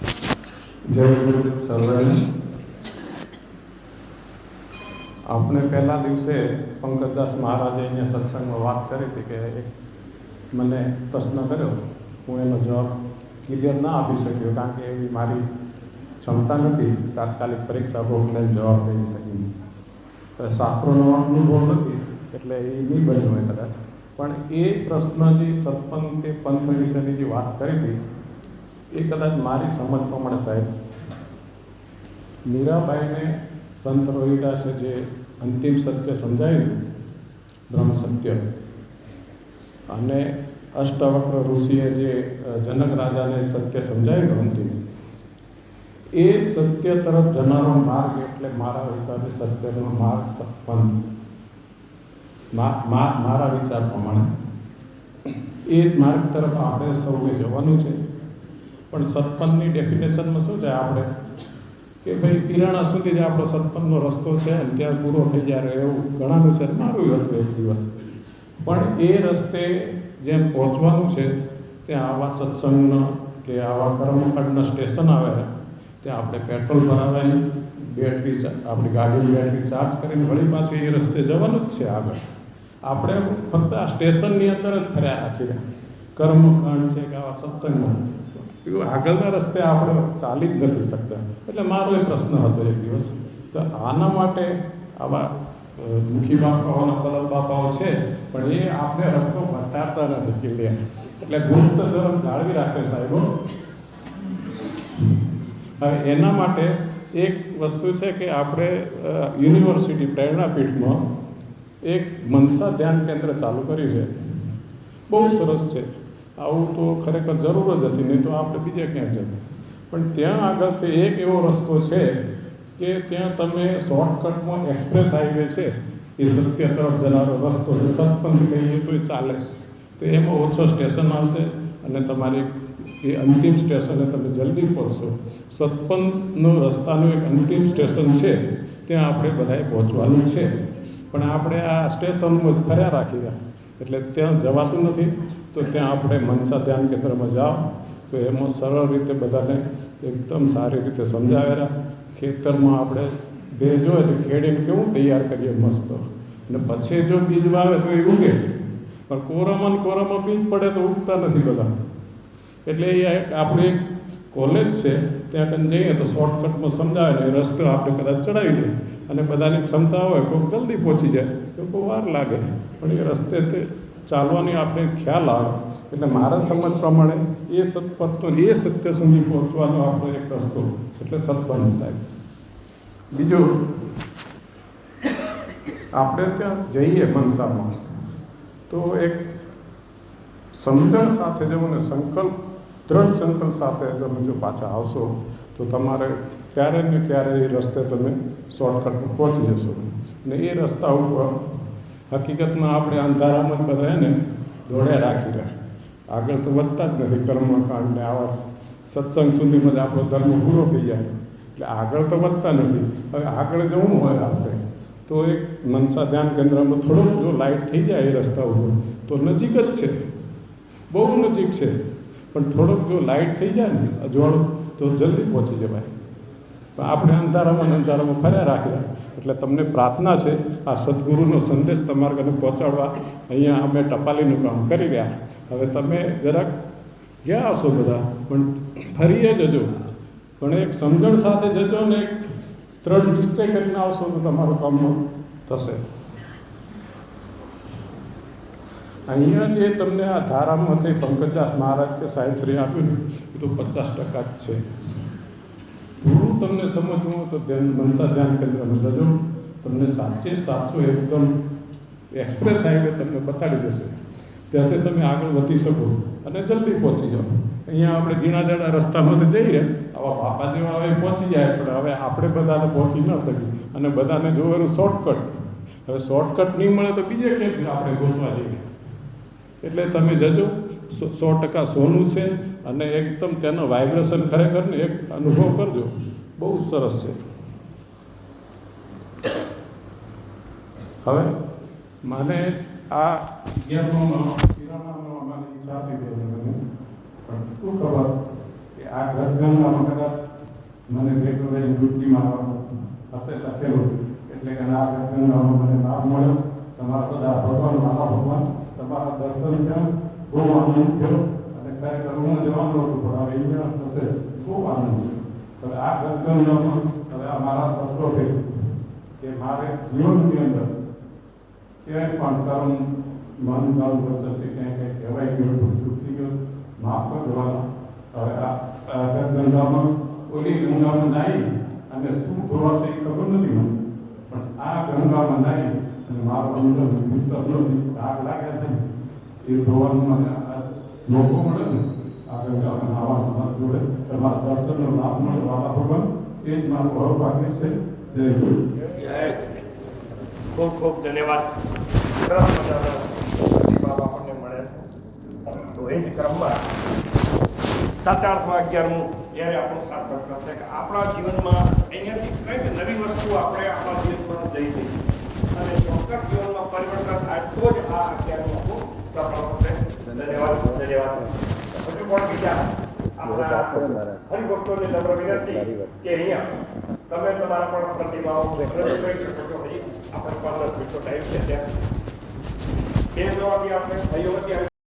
જય ગુરુદેવ સર્વને. આપણે પહેલા દિવસે પંકજદાસ મહારાજે અહીંયા સત્સંગમાં વાત કરી હતી કે એક મને પ્રશ્ન કર્યો, હું એનો જવાબ ક્લિયર ના આપી શક્યો કારણ કે એવી મારી ક્ષમતા નથી તાત્કાલિક પરીક્ષા ભોગને જવાબ દઈ શકી. શાસ્ત્રોનો અનુભવ નથી એટલે એ નહીં બન્યું હોય કદાચ. પણ એ પ્રશ્ન જે સત્સંગ કે પંથ વિશેની જે વાત કરી હતી એ કદાચ મારી સમજ પ્રમાણે સાહેબ મીરાબાઈને સંત રોહિદાસે જે અંતિમ સત્ય સમજાવ્યું, બ્રહ્મ સત્ય, અને અષ્ટવક્ર ઋષિએ જે જનક રાજાને સત્ય સમજાવ્યું અંતિમ, એ સત્ય તરફ જનારો માર્ગ એટલે મારા હિસાબે સત્યનો માર્ગ સત્પંથ, મારા વિચાર પ્રમાણે એ માર્ગ તરફ આપણે સૌએ જવાનું છે. પણ સત્પંથની ડેફિનેશનમાં શું છે આપણે કે ભાઈ પીરાણા સુધી જ આપણો સત્પંથનો રસ્તો છે અને ત્યાં પૂરો થઈ જાય એવું ઘણાનું છે. મારું હતું એક દિવસ. પણ એ રસ્તે જેમ પહોંચવાનું છે ત્યાં આવા સત્સંગના કે આવા કર્મકાંડના સ્ટેશન આવે ત્યાં આપણે પેટ્રોલ ભરાવાની, બેટરી આપણી ગાડીની બેટરી ચાર્જ કરીને વળી પાછું એ રસ્તે જવાનું જ છે આગળ. આપણે ફક્ત આ સ્ટેશનની અંદર જ ફર્યા રાખી રહ્યા. કર્મકાંડ છે કે આવા સત્સંગમાં આગળના રસ્તે આપણે ચાલી જ નથી શકતા. એટલે મારો એ પ્રશ્ન હતો એક દિવસ. તો આના માટે આવા મુખી બાપાઓના કલમ બાપાઓ છે પણ એ આપણે રસ્તો બતાવતા નથી ક્લિયર. એટલે ગુપ્ત ધર્મ જાળવી રાખે સાહેબો. હવે એના માટે એક વસ્તુ છે કે આપણે યુનિવર્સિટી પ્રેરણાપીઠમાં એક મનસા ધ્યાન કેન્દ્ર ચાલુ કર્યું છે. બહુ સરસ છે. આવું તો ખરેખર જરૂર જ હતી, નહીં તો આપણે બીજે ક્યાંય જતા. પણ ત્યાં આગળથી એક એવો રસ્તો છે કે ત્યાં તમે શોર્ટકટમાં એક્સપ્રેસ હાઈવે છે એ સત્ય તરફ જનારો રસ્તો છે. સત્પંથ કહીએ તો એ ચાલે. તો એમાં ઓછો સ્ટેશન આવશે અને તમારી એ અંતિમ સ્ટેશને તમે જલ્દી પહોંચશો. સત્પંથનો રસ્તાનું એક અંતિમ સ્ટેશન છે, ત્યાં આપણે બધાએ પહોંચવાનું છે. પણ આપણે આ સ્ટેશનમાં જ ફર્યા રાખી રહ્યા એટલે ત્યાં જવાતું નથી. તો ત્યાં આપણે મનસા ધ્યાન કેન્દ્રમાં જાઓ તો એમાં સરળ રીતે બધાને એકદમ સારી રીતે સમજાવેલા. ખેતરમાં આપણે ભેજ હોય તો ખેડીને કેવું તૈયાર કરીએ મસ્ત, અને પછી જો બીજ વાવે તો એ ઉગે. પણ કોરામાં બીજ પડે તો ઉગતા નથી બધા. એટલે એ આપણે એક કોલેજ છે, ત્યાં કંઈ જઈએ તો શોર્ટકટમાં સમજાવે ને એ રસ્તો આપણે કદાચ ચડાવી દઈએ અને બધાની ક્ષમતા હોય કોઈક જલ્દી પહોંચી જાય, કોઈ વાર લાગે. પણ એ રસ્તે તે ચાલવાની આપણે ખ્યાલ આવે. એટલે મારા સમજ પ્રમાણે એ સત્પથનો એ સત્ય સુધી પહોંચવાનો આપણો એક રસ્તો એટલે સત્પંથ સાહેબ. બીજું, આપણે ત્યાં જઈએ મનસામાં તો એક સમજણ સાથે જવું ને સંકલ્પ, દ્રઢ સંકલ્પ સાથે તમે જો પાછા આવશો તો તમારે ક્યારે ને ક્યારે એ રસ્તે તમે શોર્ટકટમાં પહોંચી જશો. ને એ રસ્તા ઉપર હકીકતમાં આપણે અંધારામાં જ બધા એને દોડ્યા રાખી રહ્યા. આગળ તો વધતા જ નથી. કર્મકાંડને આવા સત્સંગ સુધીમાં જ આપણો ધર્મ પૂરો થઈ જાય એટલે આગળ તો વધતા નથી. હવે આગળ જવું હોય આપણે તો એક મનસા ધ્યાન કેન્દ્રમાં થોડોક જો લાઇટ થઈ જાય એ રસ્તા ઉપર તો નજીક જ છે, બહુ નજીક છે. પણ થોડોક જો લાઇટ થઈ જાય ને અજવાળું તો જલ્દી પહોંચી જવાય. પણ આપણે અંધારામાં ફર્યા રાખ્યા. એટલે તમને પ્રાર્થના છે આ સદગુરુનો સંદેશ તમારા ઘરે પહોંચાડવા અહીંયા અમે ટપાલીનું કામ કરી રહ્યા. હવે તમે જરાક ગયા હશો બધા પણ ફરીએ જજો, પણ એક સમજણ સાથે જજો ને એક દ્રઢ નિશ્ચય કરીને આવશો તો તમારું કામ થશે. અહીંયા જે તમને આ ધારામાંથી પંકજદાસ મહારાજ કે સાહેબ શ્રી આપ્યું ને એ તો 50% જ છે. પૂરું તમને સમજવું હોય તો મનસા ધ્યાન કેન્દ્રમાં જજો. તમને સાચે સાચું એકદમ એક્સપ્રેસ હાઈવે તમને બતાડી દેશે. ત્યાંથી તમે આગળ વધી શકો અને જલ્દી પહોંચી જાઓ. અહીંયા આપણે ઝીણા ઝાડા રસ્તામાં જઈએ આવા બાપા જેવા હવે પહોંચી જાય, પણ હવે આપણે બધાને પહોંચી ન શકીએ અને બધાને જોવાનું શોર્ટકટ. હવે શોર્ટકટ નહીં મળે તો બીજે ક્યાંક આપણે ગોતવા જઈએ. એટલે તમે જજો. 100% સોનું છે અને એકદમ તેનો વાઇબ્રેશન ખરેખર ને એક અનુભવ કરજો, બહુ સરસ છે. હવે મને આ કિરાણાનો અમારી ઈચ્છા હતી પણ શું ખબર કે આ ઘરગથ્થામાં ટેકનોલોજી ડૂબકી મારવાનું હશે લખેલું એટલે કે આ ગંગાનો મને લાભ મળ્યો. તમારા બધા ભગવાન માતા ભગવાન તમારા દર્શન થયા, બહુ આનંદ થયો અને ખરેખર હું જવાનું હતું પણ હવે અહીંયા થશે ખૂબ આનંદ છે. હવે આ ગંગામાં હવે આ મારા શસ્ત્રો છે કે મારે જીવનની અંદર ક્યાંય પણ કર્મ મન કર્મ વચ્ચેથી ક્યાંય કંઈ કહેવાય ગયું તો ચૂકી ગયો માફ કરવાના. હવે આ ગંગામાં ઓલી ગંગામાં નાહી અને શું ધોવાશે એ ખબર નથી મને, પણ આ ગંગામાં નાહી અને મારો અંદર મિત્રનો આગ લાગ્યા છે એ ધોવાનું મને મોકો મળે ને આ ગંગામાં નાહવાનો મારા જોડે તમારા દર્શનનો લાભ મળે વાલા ભગવાન એ જ મારું અહોભાગ્ય છે. જય ગુરુ. ખૂબ ખૂબ ધન્યવાદ. સરસ મજાના પ્રતિભાવ આપણને મળે. તો એ જ ક્રમમાં સાચા અર્થમાં 11મું જ્યારે આપણું સાર્થક થશે કે આપણા જીવનમાં અહીંયાથી કંઈક નવી વસ્તુ આપણે આપણા જીવનમાં જઈ જઈએ અને ચોક્કસ જીવનમાં પરિવર્તન થાય તો જ આ 11મું આપણું સફળ થશે. ધન્યવાદ. ધન્યવાદ. હજુ પણ બીજા આપણા હરિભક્તોને નમ્ર વિનંતી કે અહીંયા તમે તમારા પણ પ્રતિભાવો રજૂ કરી શકો છો. આપણી પાસે જેટલો ટાઈમ છે ત્યાં એ જવાબી આપણે સહયોગથી આવી